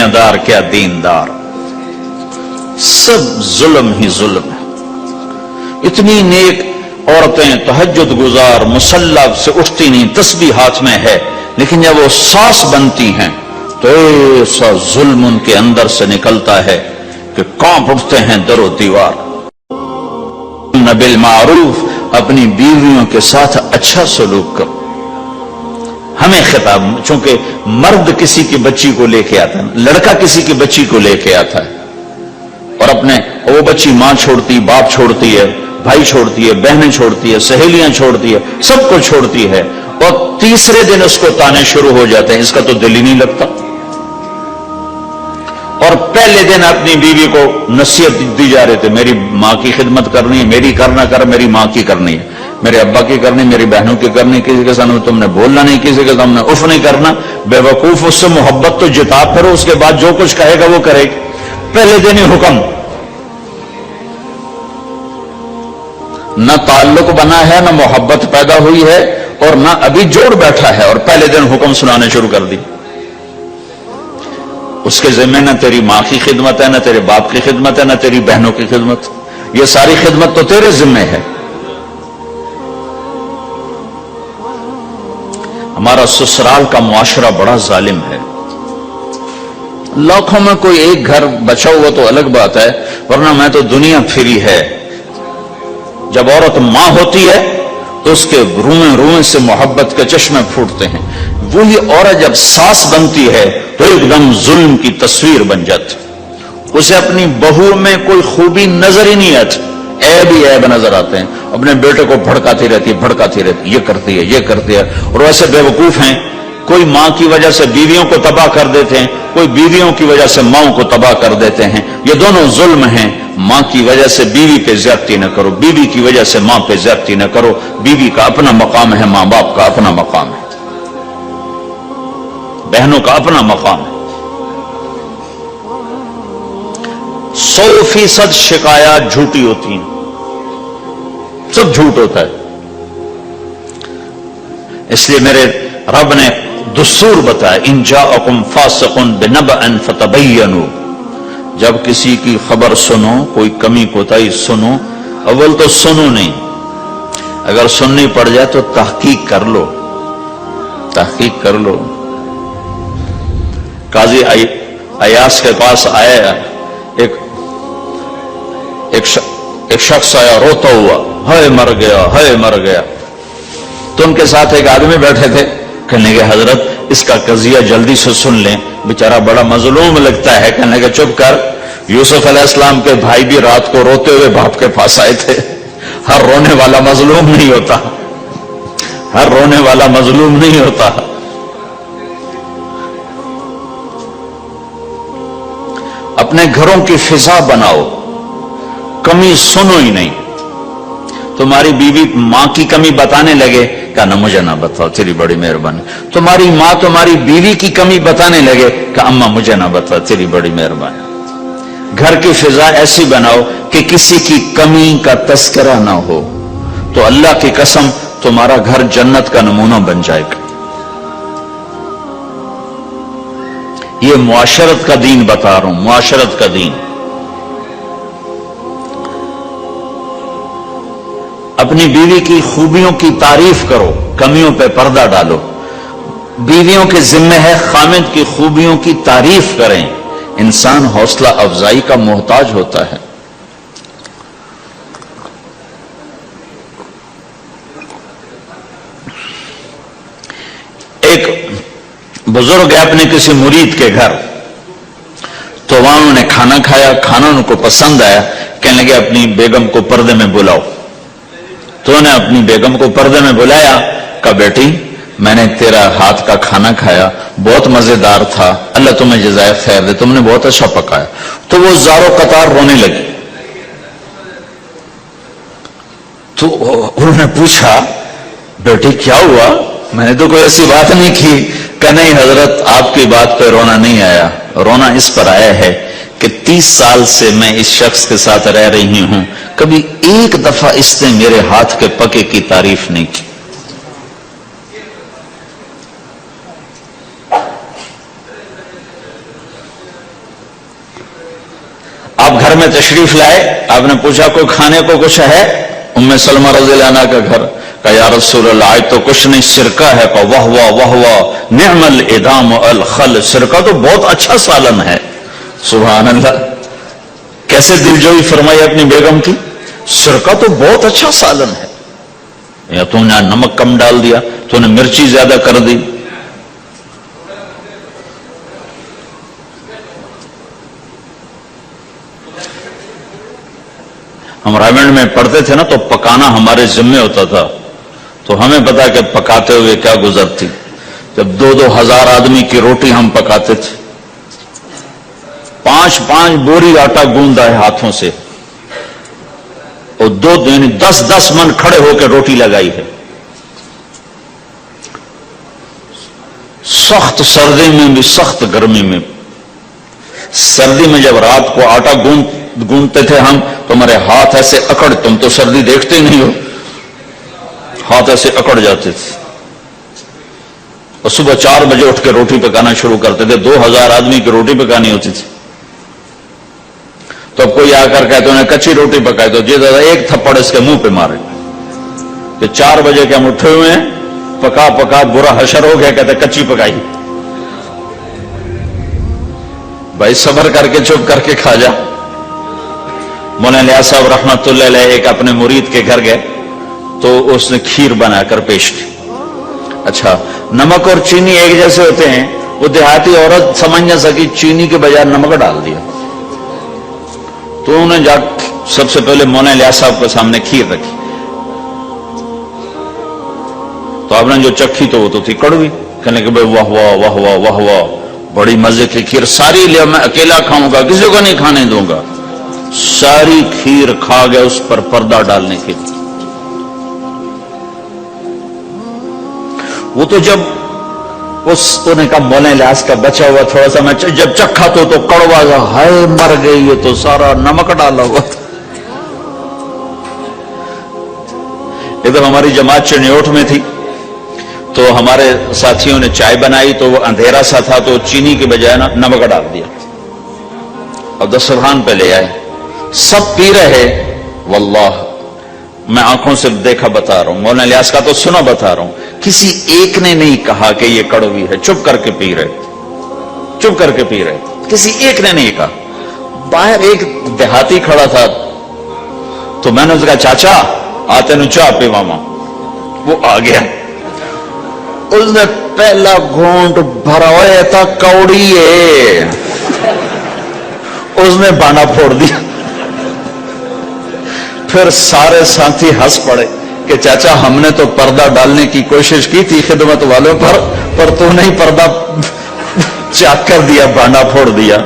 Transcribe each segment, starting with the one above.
دنیا دار کیا دیندار، سب ظلم ہی ظلم ہے۔ اتنی نیک عورتیں تہجد گزار مسلح سے اٹھتی نہیں، تسبیح ہاتھ میں ہے، لیکن جب وہ ساس بنتی ہیں تو ایسا ظلم ان کے اندر سے نکلتا ہے کہ کانپ اٹھتے ہیں در و دیوار۔ بالمعروف، اپنی بیویوں کے ساتھ اچھا سلوک کرو۔ ہمیں خطاب، چونکہ مرد کسی کی بچی کو لے کے آتا ہے، لڑکا کسی کی بچی کو لے کے آتا ہے، اور اپنے وہ بچی ماں چھوڑتی، باپ چھوڑتی ہے، بھائی چھوڑتی ہے، بہنیں چھوڑتی ہے، سہیلیاں چھوڑتی ہے، سب کو چھوڑتی ہے، اور تیسرے دن اس کو تانے شروع ہو جاتے ہیں، اس کا تو دل ہی نہیں لگتا۔ اور پہلے دن اپنی بیوی کو نصیحت دی جا رہے تھے، میری ماں کی خدمت کرنی ہے، میری کرنا کر، میری ماں کی کرنی ہے، میرے ابا کی کرنی، میری بہنوں کی کرنی، کسی کے سامنے تم نے بولنا نہیں، کسی کے سامنے اف نہیں کرنا، بے وقوف، اس سے محبت تو جتا پھرو، اس کے بعد جو کچھ کہے گا وہ کرے گی۔ پہلے دن ہی حکم، نہ تعلق بنا ہے، نہ محبت پیدا ہوئی ہے، اور نہ ابھی جوڑ بیٹھا ہے، اور پہلے دن حکم سنانے شروع کر دی۔ اس کے ذمہ نہ تیری ماں کی خدمت ہے، نہ تیرے باپ کی خدمت ہے، نہ تیری بہنوں کی خدمت، یہ ساری خدمت تو تیرے ذمہ ہے۔ ہمارا سسرال کا معاشرہ بڑا ظالم ہے، لاکھوں میں کوئی ایک گھر بچا ہوا تو الگ بات ہے، ورنہ میں تو دنیا پھری ہے۔ جب عورت ماں ہوتی ہے تو اس کے روئیں روئیں سے محبت کے چشمے پھوٹتے ہیں، وہی عورت جب ساس بنتی ہے تو ایک دم ظلم کی تصویر بن جاتی، اسے اپنی بہو میں کوئی خوبی نظر ہی نہیں آتی، عیب ہی عیب نظر آتے ہیں، اپنے بیٹے کو بھڑکاتی رہتی، یہ کرتی ہے، یہ کرتی ہے، اور ویسے بے وقوف ہیں، کوئی ماں کی وجہ سے بیویوں کو تباہ کر دیتے ہیں، کوئی بیویوں کی وجہ سے ماں کو تباہ کر دیتے ہیں، یہ دونوں ظلم ہیں۔ ماں کی وجہ سے بیوی پہ زیادتی نہ کرو، بیوی کی وجہ سے ماں پہ زیادتی نہ کرو، بیوی کا اپنا مقام ہے، ماں باپ کا اپنا مقام ہے، بہنوں کا اپنا مقام ہے۔ 100% شکایات جھوٹی ہوتی ہیں، سب جھوٹ ہوتا ہے۔ اس لیے میرے رب نے دستور بتایا، ان جاءکم فاسق بنبأ فتبینوا، جب کسی کی خبر سنو، کوئی کمی کوتاہی سنو، اول تو سنو نہیں، اگر سننی پڑ جائے تو تحقیق کر لو، تحقیق کر لو۔ قاضی ایاس کے پاس آیا ایک شخص آیا روتا ہوا، ہائے مر گیا، ہائے مر گیا، تو ان کے ساتھ ایک آدمی بیٹھے تھے، کہنے کہ حضرت اس کا قضیہ جلدی سے سن لیں، بیچارہ بڑا مظلوم لگتا ہے۔ کہنے کہ چپ کر، یوسف علیہ السلام کے بھائی بھی رات کو روتے ہوئے باپ کے پاس آئے تھے، ہر رونے والا مظلوم نہیں ہوتا، ہر رونے والا مظلوم نہیں ہوتا۔ اپنے گھروں کی فضا بناؤ، کمی سنو ہی نہیں۔ تمہاری بیوی ماں کی کمی بتانے لگے، کہنا مجھے نہ بتاؤ، تیری بڑی مہربانی۔ تمہاری ماں تمہاری بیوی کی کمی بتانے لگے کہ اماں مجھے نہ بتاؤ، تیری بڑی مہربانی۔ گھر کی فضا ایسی بناؤ کہ کسی کی کمی کا تذکرہ نہ ہو، تو اللہ کی قسم تمہارا گھر جنت کا نمونہ بن جائے گا۔ یہ معاشرت کا دین بتا رہا ہوں، معاشرت کا دین۔ اپنی بیوی کی خوبیوں کی تعریف کرو، کمیوں پہ پردہ ڈالو۔ بیویوں کے ذمہ ہے خامد کی خوبیوں کی تعریف کریں۔ انسان حوصلہ افزائی کا محتاج ہوتا ہے۔ ایک بزرگ ہے اپنے کسی مرید کے گھر، تو وہاں انہوں نے کھانا کھایا، کھانا ان کو پسند آیا، کہنے لگے اپنی بیگم کو پردے میں بلاؤ۔ تو انہوں نے اپنی بیگم کو پردے میں بلایا، کہا بیٹی میں نے تیرا ہاتھ کا کھانا کھایا، بہت مزیدار تھا، اللہ تمہیں جزائے خیر دے، تم نے بہت اچھا پکایا۔ تو وہ زارو قطار رونے لگی۔ تو انہوں نے پوچھا بیٹی کیا ہوا؟ میں نے تو کوئی ایسی بات نہیں کی۔ کہ نہیں حضرت آپ کی بات پہ رونا نہیں آیا، رونا اس پر آیا ہے کہ 30 سال سے میں اس شخص کے ساتھ رہ رہی ہوں، کبھی ایک دفعہ اس نے میرے ہاتھ کے پکے کی تعریف نہیں کی۔ آپ گھر میں تشریف لائے, آپ نے پوچھا کوئی کھانے کو کچھ ہے؟ ام سلمہ رضی اللہ عنہ کا گھر. کہا یا رسول اللہ آج تو کچھ نہیں, سرکہ ہے. کہا واہ واہ واہ واہ, نعم الادام الخل, سرکہ تو بہت اچھا سالن ہے. سبحان اللہ, کیسے دلجوئی فرمائی اپنی بیگم کی, سرکہ تو بہت اچھا سالن ہے. یا تو نے نمک کم ڈال دیا, تو نے مرچی زیادہ کر دی. ہم رائمنڈ میں پڑھتے تھے نا, تو پکانا ہمارے ذمے ہوتا تھا, تو ہمیں پتا کہ پکاتے ہوئے کیا گزرتی. جب 2,000 آدمی کی روٹی ہم پکاتے تھے, 5 بوری آٹا گوندا ہے ہاتھوں سے, اور 10 من کھڑے ہو کے روٹی لگائی ہے. سخت سردی میں بھی, سخت گرمی میں. سردی میں جب رات کو آٹا گوندتے تھے ہم, تو ہمارے ہاتھ ایسے اکڑ, تم تو سردی دیکھتے ہی نہیں ہو, ہاتھ ایسے اکڑ جاتے تھے. اور صبح 4 بجے اٹھ کے روٹی پکانا شروع کرتے تھے. 2,000 آدمی کی روٹی پکانی ہوتی تھی. تو اب کوئی آ کر کہتے انہیں کچی روٹی پکائی, تو جی دادا ایک تھپڑ اس کے منہ پہ مارے کہ 4 بجے کے ہم اٹھے ہوئے ہیں, پکا پکا برا حشر ہو گیا, کہتے کچی پکائی. بھائی صبر کر کے چپ کر کے کھا جا. مولانا الیاس صاحب رحمت اللہ علیہ ایک اپنے مرید کے گھر گئے, تو اس نے کھیر بنا کر پیش کی. اچھا, نمک اور چینی ایک جیسے ہوتے ہیں, وہ دیہاتی عورت سمجھ نہ سکی, چینی کے بجائے نمک ڈال دیا. تو انہوں نے جا سب سے پہلے مولانا الیاس صاحب کے سامنے کھیر رکھی. تو آپ نے جو چکھی تو وہ تو تھی کڑوی. کہنے کہ بھائی واہ واہ واہ واہ واہ واہ, بڑی مزے کی کھیر, ساری لیا میں اکیلا کھاؤں گا, کسی کو نہیں کھانے دوں گا. ساری کھیر کھا گیا, اس پر پردہ ڈالنے کے لیے. وہ تو جب انہوں نے کہا مولانا الیاس کا بچا ہوا تھوڑا سا, میں جب چکھا تو کڑوا گا, ہائے مر گئی, یہ تو سارا نمک ڈالا ہوا تھا. ادھر ہماری جماعت چنیوٹ میں تھی, تو ہمارے ساتھیوں نے چائے بنائی, تو وہ اندھیرا سا تھا, تو چینی کے بجائے نمک ڈال دیا اور دسترخوان پہ لے آئے. سب پی رہے. واللہ میں آنکھوں سے دیکھا بتا رہا ہوں, مولانا الیاس کا تو سنا بتا رہا ہوں, کسی ایک نے نہیں کہا کہ یہ کڑوی ہے. چپ کر کے پی رہے, چپ کر کے پی رہے, کسی ایک نے نہیں کہا. باہر ایک دیہاتی کھڑا تھا, تو میں نے اس کا چاچا آتے نو چاہ پی ماما. وہ آ گیا, اس نے پہلا گھونٹ بھرا ہوا تھا, کوڑی ہے, اس نے بانا پھوڑ دیا. پھر سارے ساتھی ہنس پڑے کہ چاچا ہم نے تو پردہ ڈالنے کی کوشش کی تھی خدمت والوں پر تو نہیں پردہ چاک کر دیا, بانا پھوڑ دیا.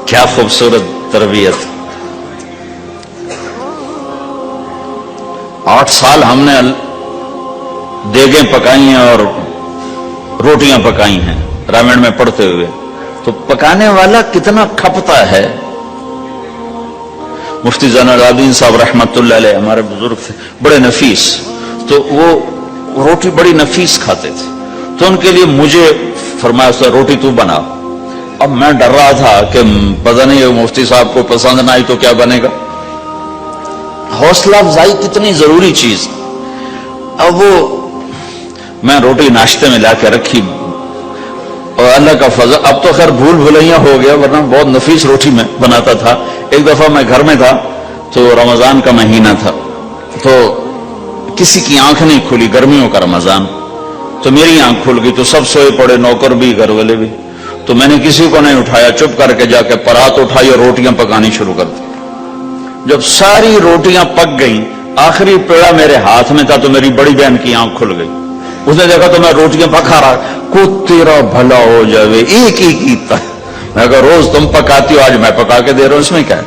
کیا خوبصورت تربیت. 8 سال ہم نے دیگیں پکائی ہیں اور روٹیاں پکائی ہیں رامن میں پڑھتے ہوئے. تو پکانے والا کتنا کھپتا ہے. مفتی زین العابدین صاحب رحمت اللہ علیہ ہمارے بزرگ تھے, بڑے نفیس, تو وہ روٹی بڑی نفیس کھاتے تھے. تو ان کے لیے مجھے فرمایا اس روٹی تو بنا. اب میں ڈر رہا تھا کہ پتہ نہیں مفتی صاحب کو پسند نہ آئی تو کیا بنے گا. حوصلہ افزائی کتنی ضروری چیز. اب وہ میں روٹی ناشتے میں لا کے رکھی, اور اللہ کا فضل, اب تو خیر بھول بھلائیاں ہو گیا, ورنہ بہت نفیس روٹی میں بناتا تھا. ایک دفعہ میں گھر میں تھا, تو رمضان کا مہینہ تھا, تو کسی کی آنکھ نہیں کھلی, گرمیوں کا رمضان, تو میری آنکھ کھل گئی. تو سب سوئے پڑے, نوکر بھی گھر والے بھی. تو میں نے کسی کو نہیں اٹھایا, چپ کر کے جا کے پرات اٹھائی اور روٹیاں پکانی شروع کر دی. جب ساری روٹیاں پک گئیں, آخری پیڑا میرے ہاتھ میں تھا, تو میری بڑی بہن کی آنکھ کھل گئی. اس نے دیکھا تو میں روٹیاں پکا رہا, کو تیرا بھلا ہو جاوے, ایک ہی کیتا. میں کہا روز تم پکاتی ہو, آج میں پکا کے دے رہا ہوں, اس میں کیا ہے.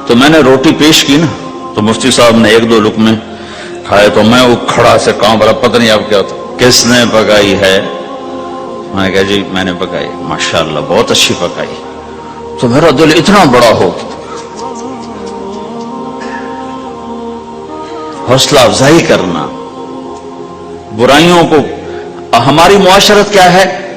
تو میں نے روٹی پیش کی نا, تو مفتی صاحب نے 1-2 لقمے کھائے, تو میں وہ کھڑا سے کہاں بڑا پتہ نہیں اب کیا ہوتا, کس نے پکائی ہے. میں نے کہا جی میں نے پکائی. ماشاءاللہ بہت اچھی پکائی. تو میرا دل اتنا بڑا ہو, حوصلہ افزائی کرنا, برائیوں کو. ہماری معاشرت کیا ہے,